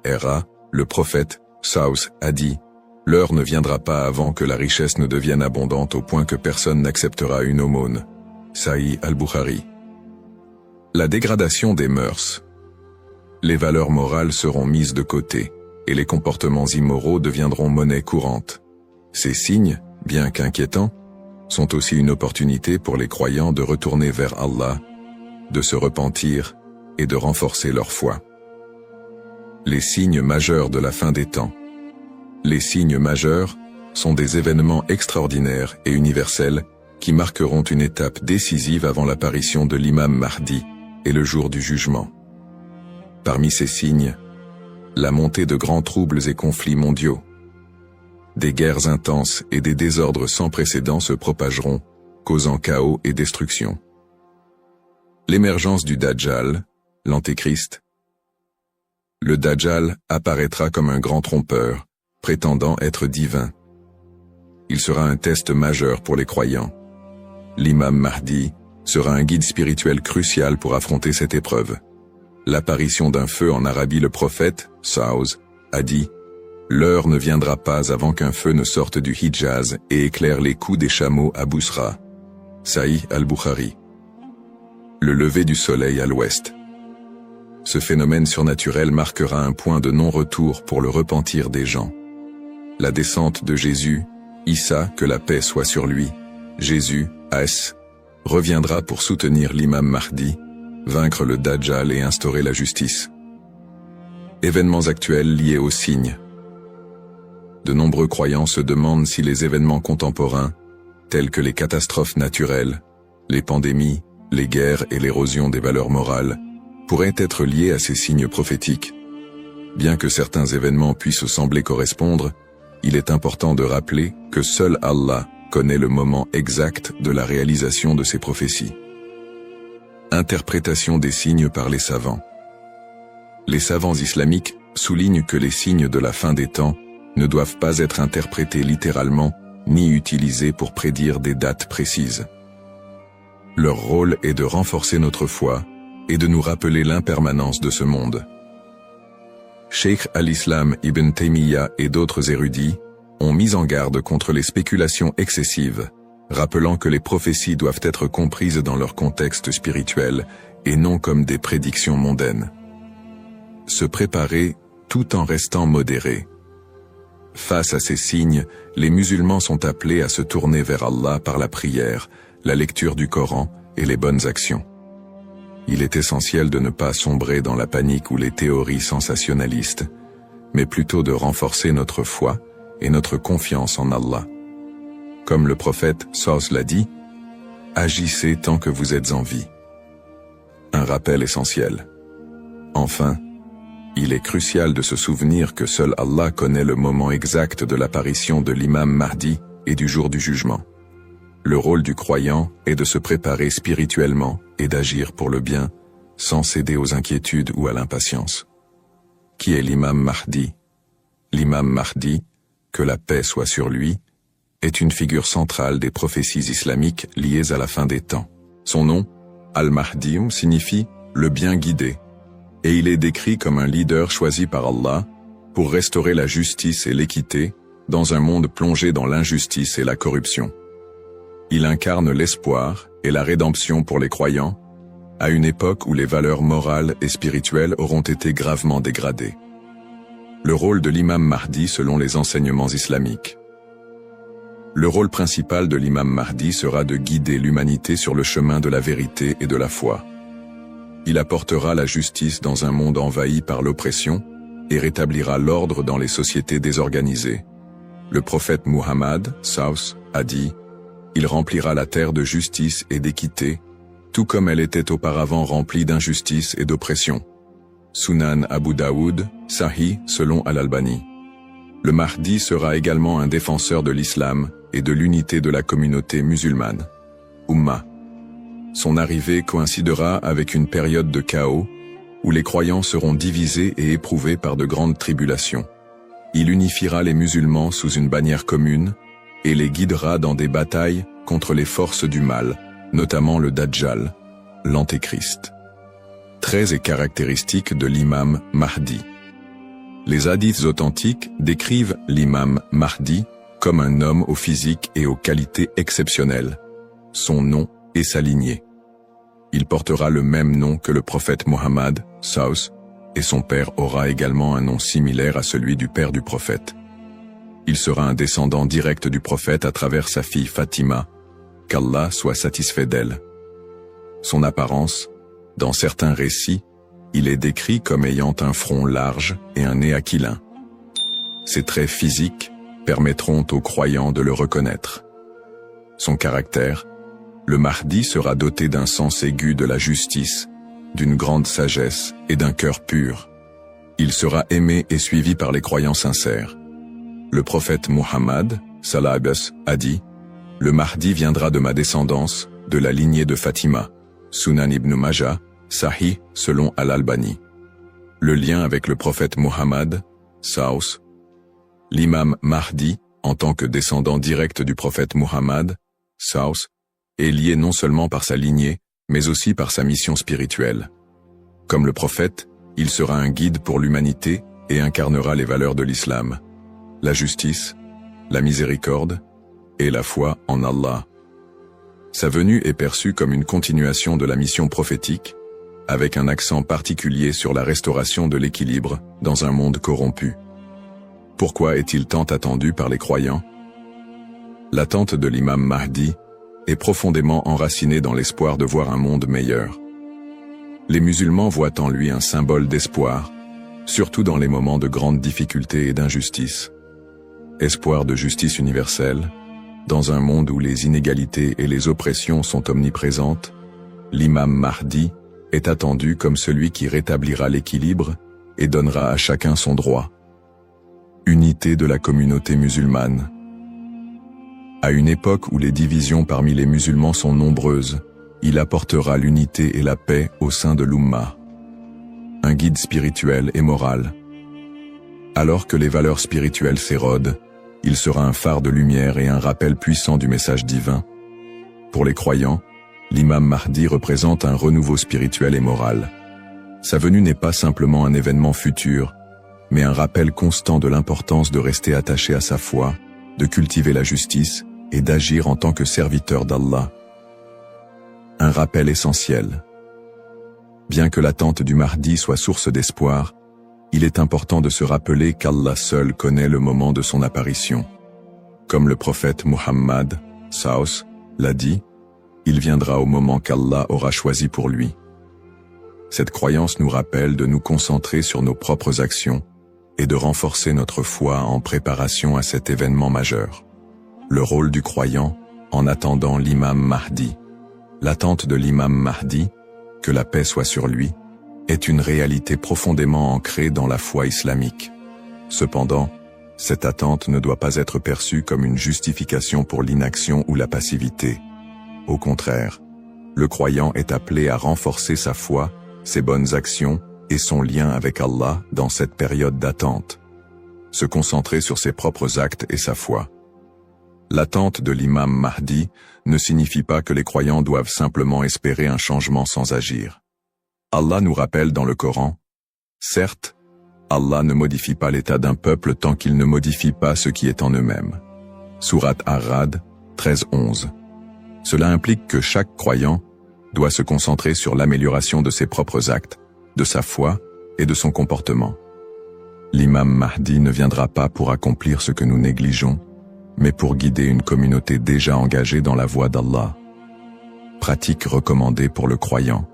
le prophète, sallallahu, a dit « L'heure ne viendra pas avant que la richesse ne devienne abondante au point que personne n'acceptera une aumône. » Sahih al-Bukhari. La dégradation des mœurs. Les valeurs morales seront mises de côté, et les comportements immoraux deviendront monnaie courante. Ces signes, bien qu'inquiétants, sont aussi une opportunité pour les croyants de retourner vers Allah, de se repentir et de renforcer leur foi. Les signes majeurs de la fin des temps. Les signes majeurs sont des événements extraordinaires et universels qui marqueront une étape décisive avant l'apparition de l'imam Mahdi et le jour du jugement. Parmi ces signes, la montée de grands troubles et conflits mondiaux. Des guerres intenses et des désordres sans précédent se propageront, causant chaos et destruction. L'émergence du Dajjal, l'Antéchrist. Le Dajjal apparaîtra comme un grand trompeur, prétendant être divin. Il sera un test majeur pour les croyants. L'imam Mahdi sera un guide spirituel crucial pour affronter cette épreuve. L'apparition d'un feu en Arabie. Le prophète, sallallahu, a dit « L'heure ne viendra pas avant qu'un feu ne sorte du Hijaz et éclaire les coups des chameaux à Bousra. » Sahih al-Bukhari. Le lever du soleil à l'ouest. Ce phénomène surnaturel marquera un point de non-retour pour le repentir des gens. La descente de Jésus, Issa, que la paix soit sur lui, Jésus, As, reviendra pour soutenir l'imam Mahdi, vaincre le Dajjal et instaurer la justice. Événements actuels liés aux signes. De nombreux croyants se demandent si les événements contemporains, tels que les catastrophes naturelles, les pandémies, les guerres et l'érosion des valeurs morales, pourraient être liés à ces signes prophétiques. Bien que certains événements puissent sembler correspondre, il est important de rappeler que seul Allah connaît le moment exact de la réalisation de ces prophéties. Interprétation des signes par les savants. Les savants islamiques soulignent que les signes de la fin des temps ne doivent pas être interprétés littéralement ni utilisés pour prédire des dates précises. Leur rôle est de renforcer notre foi et de nous rappeler l'impermanence de ce monde. Cheikh al-Islam Ibn Taymiyyah et d'autres érudits ont mis en garde contre les spéculations excessives, rappelant que les prophéties doivent être comprises dans leur contexte spirituel et non comme des prédictions mondaines. Se préparer tout en restant modéré. Face à ces signes, les musulmans sont appelés à se tourner vers Allah par la prière, la lecture du Coran et les bonnes actions. Il est essentiel de ne pas sombrer dans la panique ou les théories sensationnalistes, mais plutôt de renforcer notre foi et notre confiance en Allah. Comme le prophète sallallahu l'a dit, Agissez tant que vous êtes en vie. Un rappel essentiel. Enfin, il est crucial de se souvenir que seul Allah connaît le moment exact de l'apparition de l'imam Mahdi et du jour du jugement. Le rôle du croyant est de se préparer spirituellement et d'agir pour le bien, sans céder aux inquiétudes ou à l'impatience. Qui est l'imam Mahdi? L'imam Mahdi, que la paix soit sur lui, est une figure centrale des prophéties islamiques liées à la fin des temps. Son nom, Al-Mahdi, signifie « le bien guidé », et il est décrit comme un leader choisi par Allah pour restaurer la justice et l'équité dans un monde plongé dans l'injustice et la corruption. Il incarne l'espoir et la rédemption pour les croyants, à une époque où les valeurs morales et spirituelles auront été gravement dégradées. Le rôle de l'imam Mahdi selon les enseignements islamiques. Le rôle principal de l'imam Mahdi sera de guider l'humanité sur le chemin de la vérité et de la foi. Il apportera la justice dans un monde envahi par l'oppression et rétablira l'ordre dans les sociétés désorganisées. Le prophète Muhammad, Saus, a dit « Il remplira la terre de justice et d'équité, tout comme elle était auparavant remplie d'injustice et d'oppression. » Sunan Abu Daoud, Sahih, selon Al-Albani. Le Mahdi sera également un défenseur de l'islam et de l'unité de la communauté musulmane. Ummah. Son arrivée coïncidera avec une période de chaos, où les croyants seront divisés et éprouvés par de grandes tribulations. Il unifiera les musulmans sous une bannière commune, et les guidera dans des batailles contre les forces du mal, notamment le Dajjal, l'Antéchrist. Traits et caractéristiques de l'imam Mahdi. Les hadiths authentiques décrivent l'imam Mahdi comme un homme au physique et aux qualités exceptionnelles, son nom et sa lignée. Il portera le même nom que le prophète Mohammed, Saus, et son père aura également un nom similaire à celui du père du prophète. Il sera un descendant direct du prophète à travers sa fille Fatima, qu'Allah soit satisfait d'elle. Son apparence, dans certains récits, il est décrit comme ayant un front large et un nez aquilin. Ses traits physiques permettront aux croyants de le reconnaître. Son caractère, le Mahdi sera doté d'un sens aigu de la justice, d'une grande sagesse et d'un cœur pur. Il sera aimé et suivi par les croyants sincères. Le prophète Muhammad, sallallahu alayhi wa sallam, a dit « Le Mahdi viendra de ma descendance, de la lignée de Fatima. » Sunan ibn Majah, Sahih, selon Al-Albani. Le lien avec le prophète Muhammad, Saus. L'imam Mahdi, en tant que descendant direct du prophète Muhammad, Saus, est lié non seulement par sa lignée, mais aussi par sa mission spirituelle. Comme le prophète, il sera un guide pour l'humanité et incarnera les valeurs de l'islam, la justice, la miséricorde et la foi en Allah. Sa venue est perçue comme une continuation de la mission prophétique, avec un accent particulier sur la restauration de l'équilibre dans un monde corrompu. Pourquoi est-il tant attendu par les croyants? L'attente de l'imam Mahdi est profondément enracinée dans l'espoir de voir un monde meilleur. Les musulmans voient en lui un symbole d'espoir, surtout dans les moments de grandes difficultés et d'injustice. Espoir de justice universelle, dans un monde où les inégalités et les oppressions sont omniprésentes, l'imam Mahdi est attendu comme celui qui rétablira l'équilibre et donnera à chacun son droit. Unité de la communauté musulmane. À une époque où les divisions parmi les musulmans sont nombreuses, il apportera l'unité et la paix au sein de l'Ummah. Un guide spirituel et moral. Alors que les valeurs spirituelles s'érodent, il sera un phare de lumière et un rappel puissant du message divin. Pour les croyants, l'imam Mahdi représente un renouveau spirituel et moral. Sa venue n'est pas simplement un événement futur, mais un rappel constant de l'importance de rester attaché à sa foi, de cultiver la justice et d'agir en tant que serviteur d'Allah. Un rappel essentiel. Bien que l'attente du Mahdi soit source d'espoir, il est important de se rappeler qu'Allah seul connaît le moment de son apparition. Comme le prophète Muhammad, Saus, l'a dit, il viendra au moment qu'Allah aura choisi pour lui. Cette croyance nous rappelle de nous concentrer sur nos propres actions et de renforcer notre foi en préparation à cet événement majeur. Le rôle du croyant en attendant l'imam Mahdi. L'attente de l'imam Mahdi, que la paix soit sur lui, est une réalité profondément ancrée dans la foi islamique. Cependant, cette attente ne doit pas être perçue comme une justification pour l'inaction ou la passivité. Au contraire, le croyant est appelé à renforcer sa foi, ses bonnes actions et son lien avec Allah dans cette période d'attente. Se concentrer sur ses propres actes et sa foi. L'attente de l'imam Mahdi ne signifie pas que les croyants doivent simplement espérer un changement sans agir. Allah nous rappelle dans le Coran, certes, Allah ne modifie pas l'état d'un peuple tant qu'il ne modifie pas ce qui est en eux-mêmes. Sourate Ar-Ra'd 13-11. Cela implique que chaque croyant doit se concentrer sur l'amélioration de ses propres actes, de sa foi et de son comportement. L'imam Mahdi ne viendra pas pour accomplir ce que nous négligeons, mais pour guider une communauté déjà engagée dans la voie d'Allah. Pratique recommandée pour le croyant.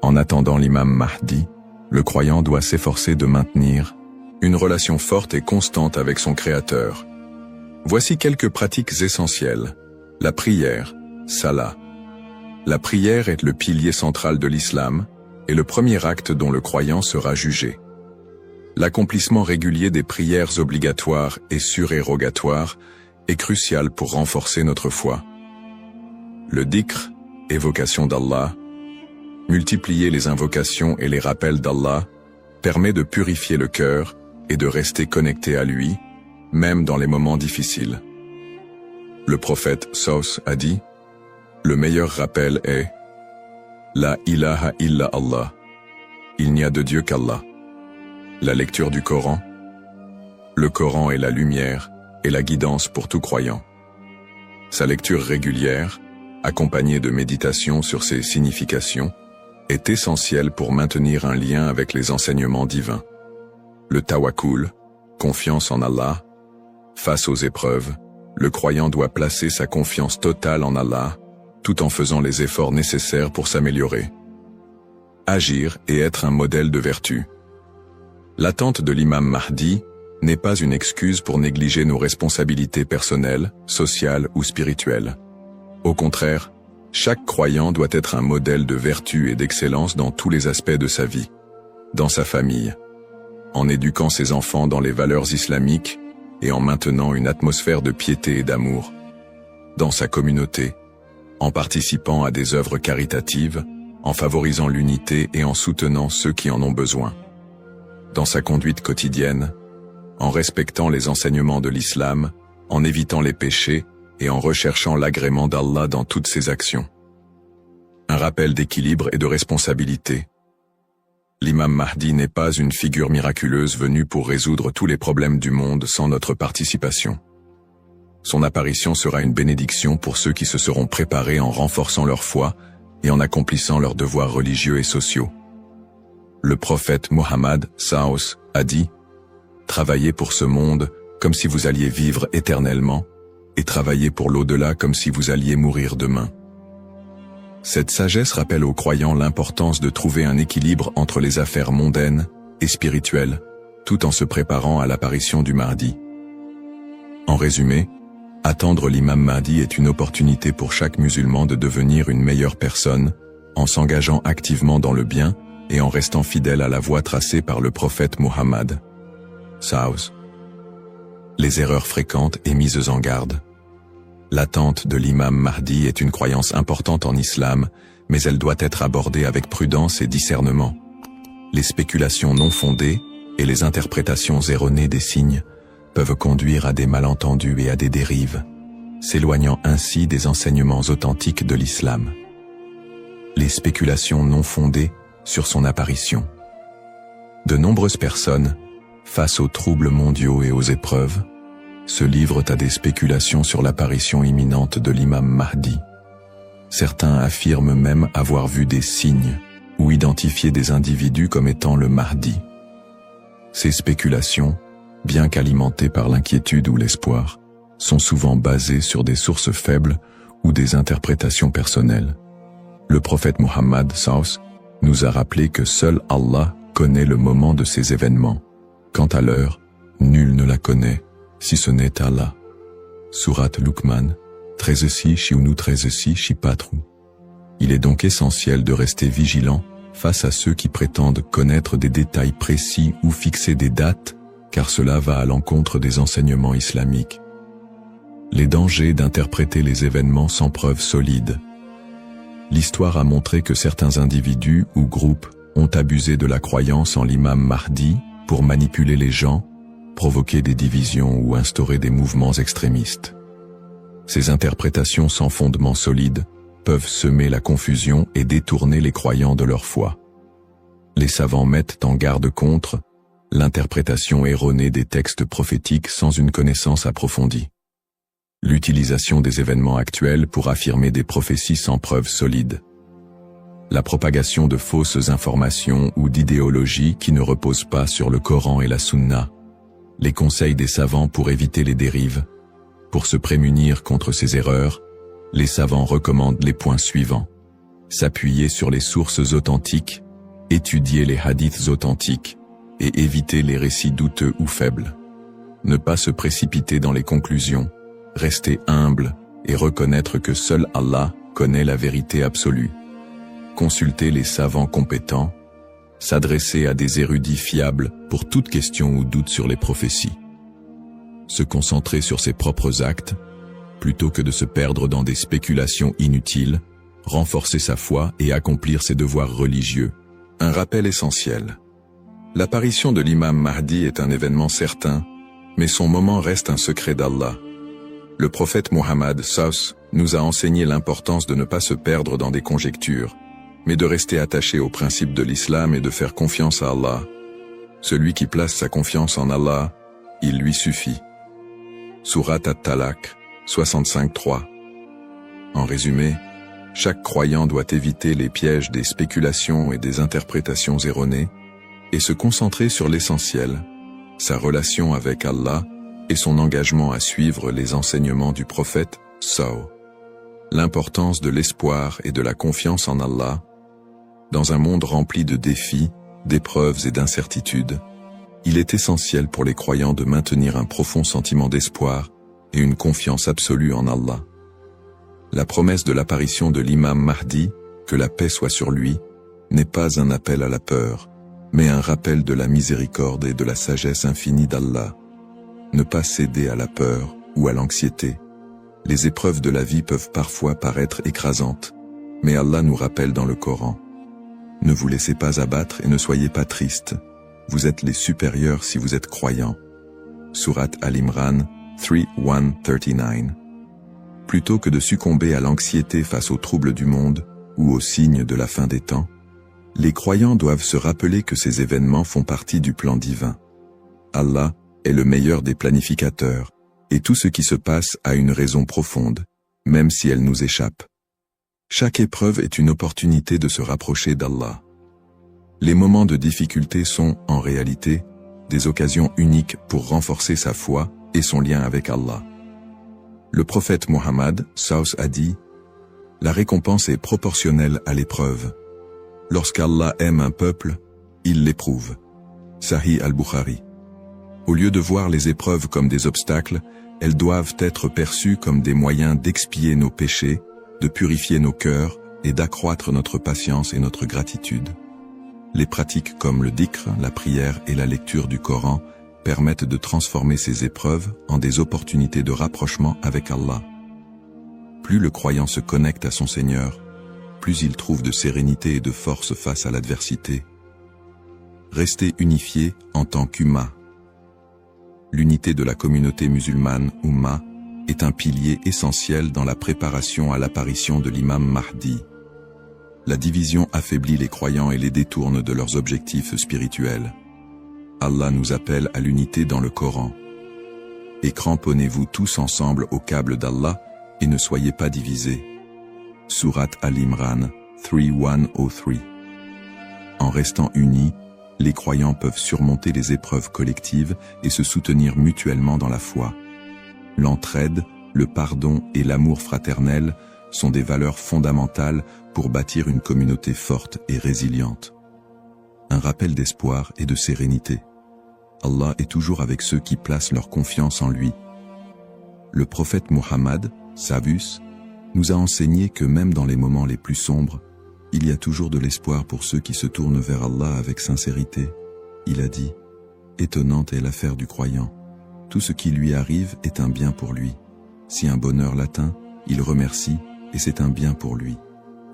En attendant l'imam Mahdi, le croyant doit s'efforcer de maintenir une relation forte et constante avec son Créateur. Voici quelques pratiques essentielles. La prière, salat. La prière est le pilier central de l'islam et le premier acte dont le croyant sera jugé. L'accomplissement régulier des prières obligatoires et surérogatoires est crucial pour renforcer notre foi. Le dhikr, évocation d'Allah, multiplier les invocations et les rappels d'Allah, permet de purifier le cœur et de rester connecté à lui, même dans les moments difficiles. Le prophète Saus a dit, « Le meilleur rappel est « La ilaha illa Allah » Il n'y a de Dieu qu'Allah. La lecture du Coran. Le Coran est la lumière et la guidance pour tout croyant. Sa lecture régulière, accompagnée de méditation sur ses significations, est essentielle pour maintenir un lien avec les enseignements divins. Le tawakkul, confiance en Allah. Face aux épreuves, le croyant doit placer sa confiance totale en Allah, tout en faisant les efforts nécessaires pour s'améliorer. Agir et être un modèle de vertu. L'attente de l'imam Mahdi n'est pas une excuse pour négliger nos responsabilités personnelles, sociales ou spirituelles. Au contraire, chaque croyant doit être un modèle de vertu et d'excellence dans tous les aspects de sa vie. Dans sa famille, en éduquant ses enfants dans les valeurs islamiques et en maintenant une atmosphère de piété et d'amour. Dans sa communauté, en participant à des œuvres caritatives, en favorisant l'unité et en soutenant ceux qui en ont besoin. Dans sa conduite quotidienne, en respectant les enseignements de l'islam, en évitant les péchés et en recherchant l'agrément d'Allah dans toutes ses actions. Un rappel d'équilibre et de responsabilité. L'imam Mahdi n'est pas une figure miraculeuse venue pour résoudre tous les problèmes du monde sans notre participation. Son apparition sera une bénédiction pour ceux qui se seront préparés en renforçant leur foi et en accomplissant leurs devoirs religieux et sociaux. Le prophète Mohammed Saos a dit « Travaillez pour ce monde comme si vous alliez vivre éternellement, et travaillez pour l'au-delà comme si vous alliez mourir demain. » Cette sagesse rappelle aux croyants l'importance de trouver un équilibre entre les affaires mondaines et spirituelles, tout en se préparant à l'apparition du Mahdi. En résumé, attendre l'imam Mahdi est une opportunité pour chaque musulman de devenir une meilleure personne, en s'engageant activement dans le bien et en restant fidèle à la voie tracée par le prophète Mohammed. Saos. Les erreurs fréquentes et mises en garde. L'attente de l'imam Mahdi est une croyance importante en islam, mais elle doit être abordée avec prudence et discernement. Les spéculations non fondées et les interprétations erronées des signes peuvent conduire à des malentendus et à des dérives, s'éloignant ainsi des enseignements authentiques de l'islam. Les spéculations non fondées sur son apparition. De nombreuses personnes, face aux troubles mondiaux et aux épreuves, se livrent à des spéculations sur l'apparition imminente de l'imam Mahdi. Certains affirment même avoir vu des signes ou identifié des individus comme étant le Mahdi. Ces spéculations, bien qu'alimentées par l'inquiétude ou l'espoir, sont souvent basées sur des sources faibles ou des interprétations personnelles. Le prophète Mohammed Saus nous a rappelé que seul Allah connaît le moment de ces événements. Quant à l'heure, nul ne la connaît, si ce n'est Allah. Sourate Luqman, 13 13 4. Il est donc essentiel de rester vigilant face à ceux qui prétendent connaître des détails précis ou fixer des dates, car cela va à l'encontre des enseignements islamiques. Les dangers d'interpréter les événements sans preuves solides. L'histoire a montré que certains individus ou groupes ont abusé de la croyance en l'imam Mahdi pour manipuler les gens, provoquer des divisions ou instaurer des mouvements extrémistes. Ces interprétations sans fondement solide peuvent semer la confusion et détourner les croyants de leur foi. Les savants mettent en garde contre l'interprétation erronée des textes prophétiques sans une connaissance approfondie. L'utilisation des événements actuels pour affirmer des prophéties sans preuves solides. La propagation de fausses informations ou d'idéologies qui ne reposent pas sur le Coran et la Sunna. Les conseils des savants pour éviter les dérives. Pour se prémunir contre ces erreurs, les savants recommandent les points suivants. S'appuyer sur les sources authentiques, étudier les hadiths authentiques, et éviter les récits douteux ou faibles. Ne pas se précipiter dans les conclusions, rester humble et reconnaître que seul Allah connaît la vérité absolue. Consulter les savants compétents, s'adresser à des érudits fiables pour toute question ou doute sur les prophéties. Se concentrer sur ses propres actes, plutôt que de se perdre dans des spéculations inutiles, renforcer sa foi et accomplir ses devoirs religieux. Un rappel essentiel. L'apparition de l'imam Mahdi est un événement certain, mais son moment reste un secret d'Allah. Le prophète Mohammed nous a enseigné l'importance de ne pas se perdre dans des conjectures, mais de rester attaché aux principes de l'islam et de faire confiance à Allah. Celui qui place sa confiance en Allah, il lui suffit. Sourate At-Talaq, 65-3. En résumé, chaque croyant doit éviter les pièges des spéculations et des interprétations erronées, et se concentrer sur l'essentiel, sa relation avec Allah et son engagement à suivre les enseignements du prophète L'importance de l'espoir et de la confiance en Allah. Dans un monde rempli de défis, d'épreuves et d'incertitudes, il est essentiel pour les croyants de maintenir un profond sentiment d'espoir et une confiance absolue en Allah. La promesse de l'apparition de l'imam Mahdi, que la paix soit sur lui, n'est pas un appel à la peur, mais un rappel de la miséricorde et de la sagesse infinie d'Allah. Ne pas céder à la peur ou à l'anxiété. Les épreuves de la vie peuvent parfois paraître écrasantes, mais Allah nous rappelle dans le Coran. Ne vous laissez pas abattre et ne soyez pas tristes. Vous êtes les supérieurs si vous êtes croyants. Sourate Al-Imran 3:1-39. Plutôt que de succomber à l'anxiété face aux troubles du monde ou aux signes de la fin des temps, les croyants doivent se rappeler que ces événements font partie du plan divin. Allah est le meilleur des planificateurs, et tout ce qui se passe a une raison profonde, même si elle nous échappe. Chaque épreuve est une opportunité de se rapprocher d'Allah. Les moments de difficulté sont, en réalité, des occasions uniques pour renforcer sa foi et son lien avec Allah. Le prophète Mohammed a dit « La récompense est proportionnelle à l'épreuve. Lorsqu'Allah aime un peuple, il l'éprouve. » Sahih al-Bukhari. Au lieu de voir les épreuves comme des obstacles, elles doivent être perçues comme des moyens d'expier nos péchés, de purifier nos cœurs et d'accroître notre patience et notre gratitude. Les pratiques comme le dhikr, la prière et la lecture du Coran permettent de transformer ces épreuves en des opportunités de rapprochement avec Allah. Plus le croyant se connecte à son Seigneur, plus il trouve de sérénité et de force face à l'adversité. Rester unifié en tant qu'Umma. L'unité de la communauté musulmane, Umma, est un pilier essentiel dans la préparation à l'apparition de l'imam Mahdi. La division affaiblit les croyants et les détourne de leurs objectifs spirituels. Allah nous appelle à l'unité dans le Coran. Et cramponnez-vous tous ensemble au câble d'Allah et ne soyez pas divisés. Sourate Al-Imran 3:1-3. En restant unis, les croyants peuvent surmonter les épreuves collectives et se soutenir mutuellement dans la foi. L'entraide, le pardon et l'amour fraternel sont des valeurs fondamentales pour bâtir une communauté forte et résiliente. Un rappel d'espoir et de sérénité. Allah est toujours avec ceux qui placent leur confiance en lui. Le prophète Mohammed, nous a enseigné que même dans les moments les plus sombres, il y a toujours de l'espoir pour ceux qui se tournent vers Allah avec sincérité. Il a dit, « Étonnante est l'affaire du croyant. Tout ce qui lui arrive est un bien pour lui. Si un bonheur l'atteint, il remercie, et c'est un bien pour lui.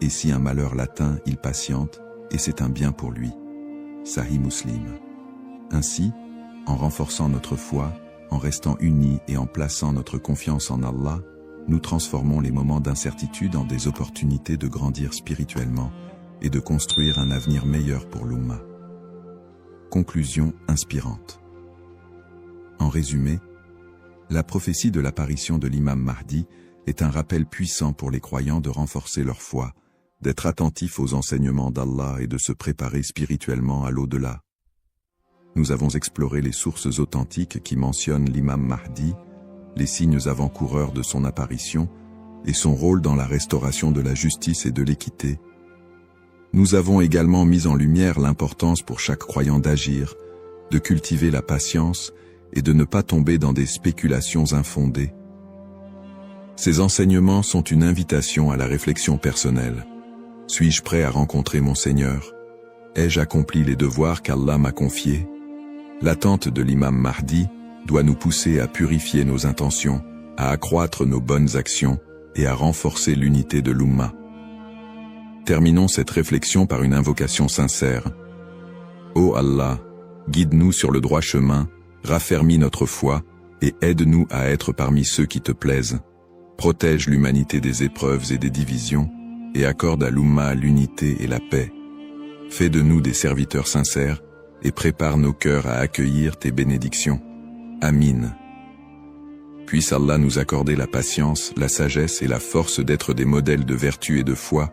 Et si un malheur l'atteint, il patiente, et c'est un bien pour lui. » Sahih Muslim. Ainsi, en renforçant notre foi, en restant unis et en plaçant notre confiance en Allah, nous transformons les moments d'incertitude en des opportunités de grandir spirituellement et de construire un avenir meilleur pour l'Ummah. Conclusion inspirante. En résumé, la prophétie de l'apparition de l'imam Mahdi est un rappel puissant pour les croyants de renforcer leur foi, d'être attentifs aux enseignements d'Allah et de se préparer spirituellement à l'au-delà. Nous avons exploré les sources authentiques qui mentionnent l'imam Mahdi, les signes avant-coureurs de son apparition et son rôle dans la restauration de la justice et de l'équité. Nous avons également mis en lumière l'importance pour chaque croyant d'agir, de cultiver la patience et de ne pas tomber dans des spéculations infondées. Ces enseignements sont une invitation à la réflexion personnelle. Suis-je prêt à rencontrer mon Seigneur? Ai-je accompli les devoirs qu'Allah m'a confiés? L'attente de l'imam Mahdi doit nous pousser à purifier nos intentions, à accroître nos bonnes actions et à renforcer l'unité de l'Ummah. Terminons cette réflexion par une invocation sincère. Ô Allah, guide-nous sur le droit chemin, raffermis notre foi et aide-nous à être parmi ceux qui te plaisent. Protège l'humanité des épreuves et des divisions et accorde à l'Ummah l'unité et la paix. Fais de nous des serviteurs sincères et prépare nos cœurs à accueillir tes bénédictions. Amin. Puisse Allah nous accorder la patience, la sagesse et la force d'être des modèles de vertu et de foi,